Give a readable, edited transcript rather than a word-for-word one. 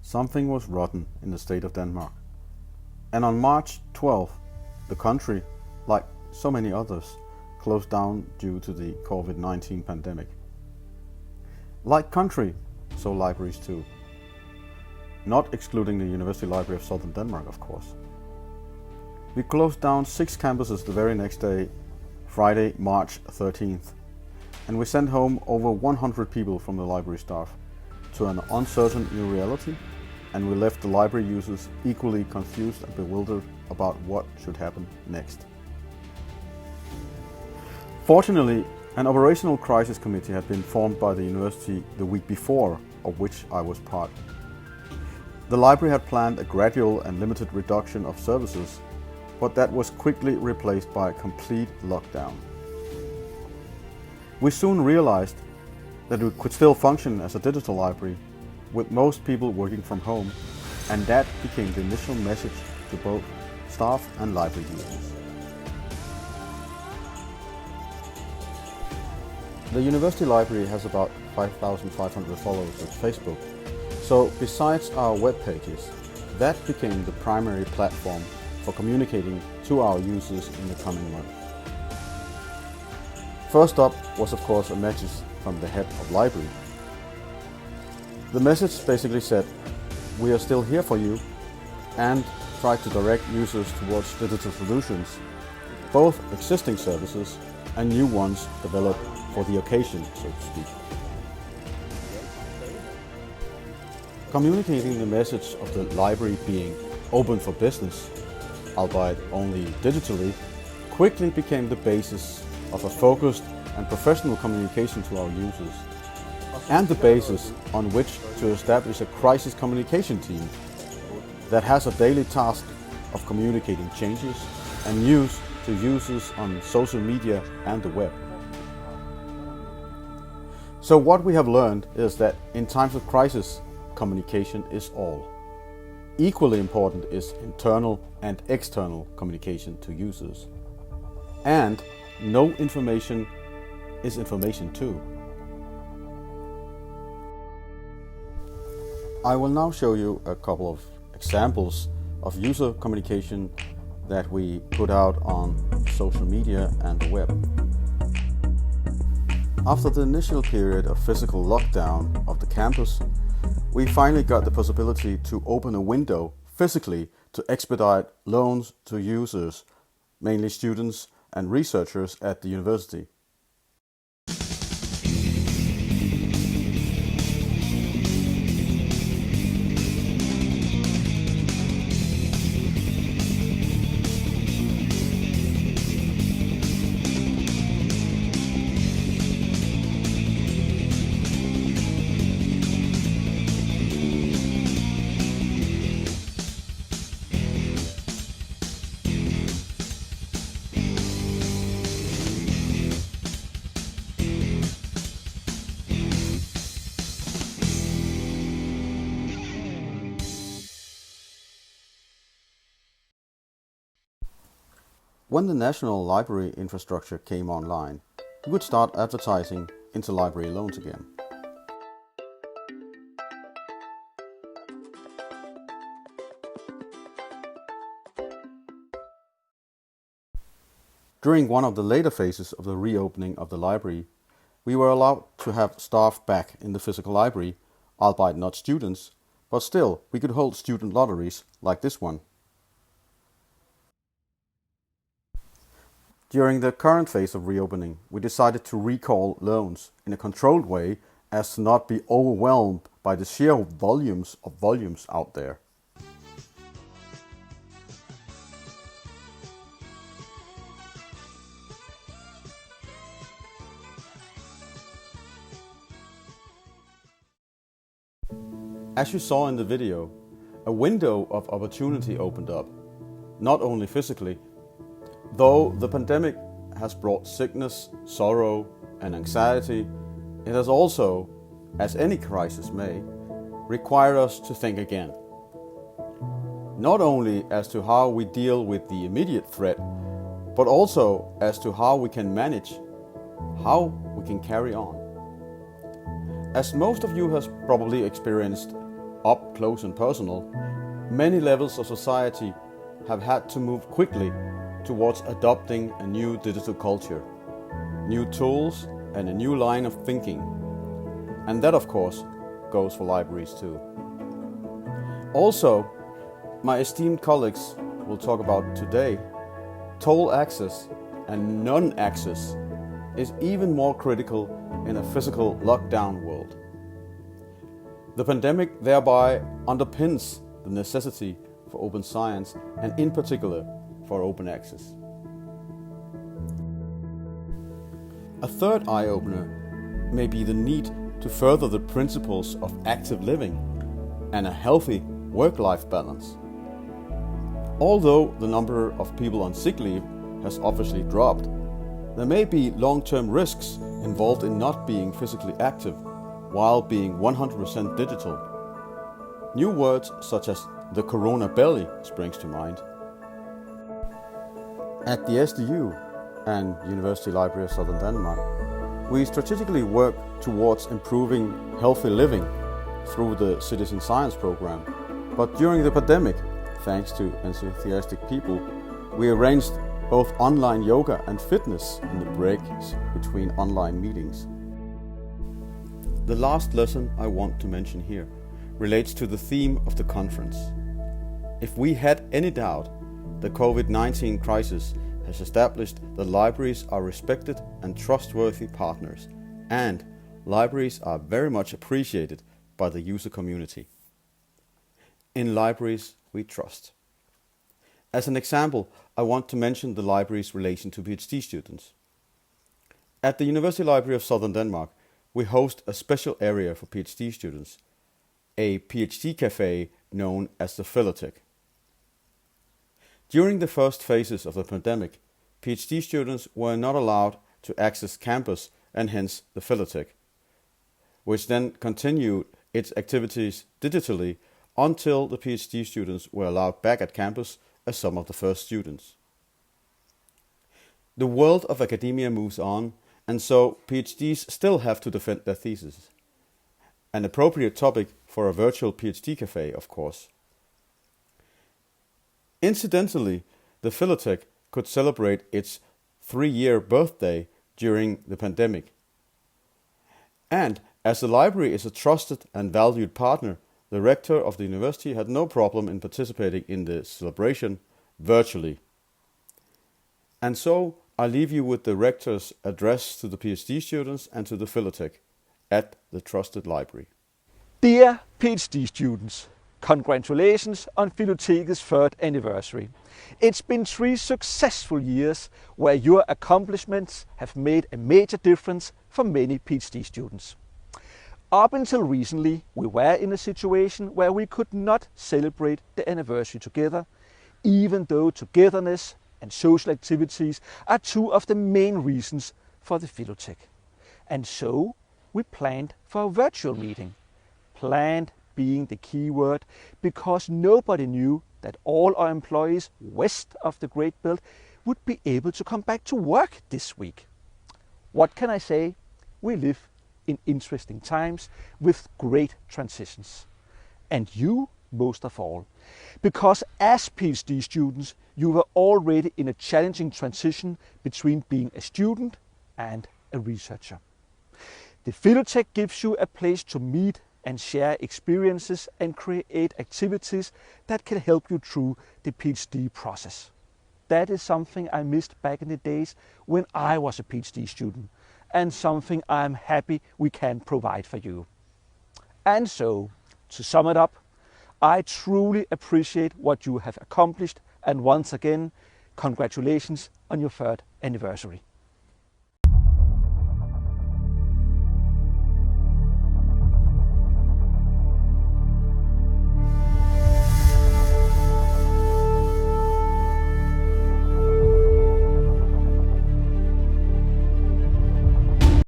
Something was rotten in the state of Denmark. And on March 12th, the country, like so many others, closed down due to the COVID-19 pandemic. Like country, so libraries too. Not excluding the University Library of Southern Denmark, of course. We closed down 6 campuses the very next day, Friday, March 13th, and we sent home over 100 people from the library staff to an uncertain new reality, and we left the library users equally confused and bewildered about what should happen next. Fortunately, an operational crisis committee had been formed by the university the week before, of which I was part. The library had planned a gradual and limited reduction of services, but that was quickly replaced by a complete lockdown. We soon realized that we could still function as a digital library, with most people working from home, and that became the initial message to both staff and library users. The University Library has about 5,500 followers on Facebook, so besides our web pages, that became the primary platform for communicating to our users in the coming months. First up was of course a message from the head of library. The message basically said, "We are still here for you," and tried to direct users towards digital solutions, both existing services and new ones developed for the occasion, so to speak. Communicating the message of the library being open for business, albeit only digitally, quickly became the basis of a focused and professional communication to our users, and the basis on which to establish a crisis communication team that has a daily task of communicating changes and news to users on social media and the web. So what we have learned is that in times of crisis, communication is all. Equally important is internal and external communication to users. And no information is information too. I will now show you a couple of examples of user communication that we put out on social media and the web. After the initial period of physical lockdown of the campus, we finally got the possibility to open a window physically to expedite loans to users, mainly students and researchers at the university. When the national library infrastructure came online, we could start advertising interlibrary loans again. During one of the later phases of the reopening of the library, we were allowed to have staff back in the physical library, albeit not students, but still we could hold student lotteries like this one. During the current phase of reopening, we decided to recall loans in a controlled way as to not be overwhelmed by the sheer volumes out there. As you saw in the video, a window of opportunity opened up, not only physically. Though the pandemic has brought sickness, sorrow, and anxiety, it has also, as any crisis may, required us to think again. Not only as to how we deal with the immediate threat, but also as to how we can manage, how we can carry on. As most of you has probably experienced, up close and personal, many levels of society have had to move quickly towards adopting a new digital culture, new tools and a new line of thinking. And that, of course, goes for libraries too. Also, my esteemed colleagues will talk about today, toll access and non-access is even more critical in a physical lockdown world. The pandemic thereby underpins the necessity for open science and in particular for open access. A third eye-opener may be the need to further the principles of active living and a healthy work-life balance. Although the number of people on sick leave has obviously dropped, there may be long-term risks involved in not being physically active while being 100% digital. New words such as the corona belly springs to mind. At the SDU and University Library of Southern Denmark, we strategically work towards improving healthy living through the Citizen Science program. But during the pandemic, thanks to enthusiastic people, we arranged both online yoga and fitness in the breaks between online meetings. The last lesson I want to mention here relates to the theme of the conference. If we had any doubt, the COVID-19 crisis has established that libraries are respected and trustworthy partners, and libraries are very much appreciated by the user community. In libraries, we trust. As an example, I want to mention the library's relation to PhD students. At the University Library of Southern Denmark, we host a special area for PhD students, a PhD cafe known as the Philothek. During the first phases of the pandemic, PhD students were not allowed to access campus and hence the Philothek, which then continued its activities digitally until the PhD students were allowed back at campus as some of the first students. The world of academia moves on, and so PhDs still have to defend their theses. An appropriate topic for a virtual PhD cafe, of course. Incidentally, the Philothek could celebrate its 3-year birthday during the pandemic. And as the library is a trusted and valued partner, the rector of the university had no problem in participating in the celebration virtually. And so I leave you with the rector's address to the PhD students and to the Philothek at the trusted library. Dear PhD students, congratulations on Philothek's 3rd anniversary. It's been 3 successful years where your accomplishments have made a major difference for many PhD students. Up until recently, we were in a situation where we could not celebrate the anniversary together, even though togetherness and social activities are 2 of the main reasons for the Philothek. And so we planned for a virtual meeting. Planned being the key word, because nobody knew that all our employees west of the Great Belt would be able to come back to work this week. What can I say? We live in interesting times with great transitions. And you most of all, because as PhD students you were already in a challenging transition between being a student and a researcher. The Philothek gives you a place to meet and share experiences and create activities that can help you through the PhD process. That is something I missed back in the days when I was a PhD student, and something I'm happy we can provide for you. And so, to sum it up, I truly appreciate what you have accomplished, and once again, congratulations on your 3rd anniversary.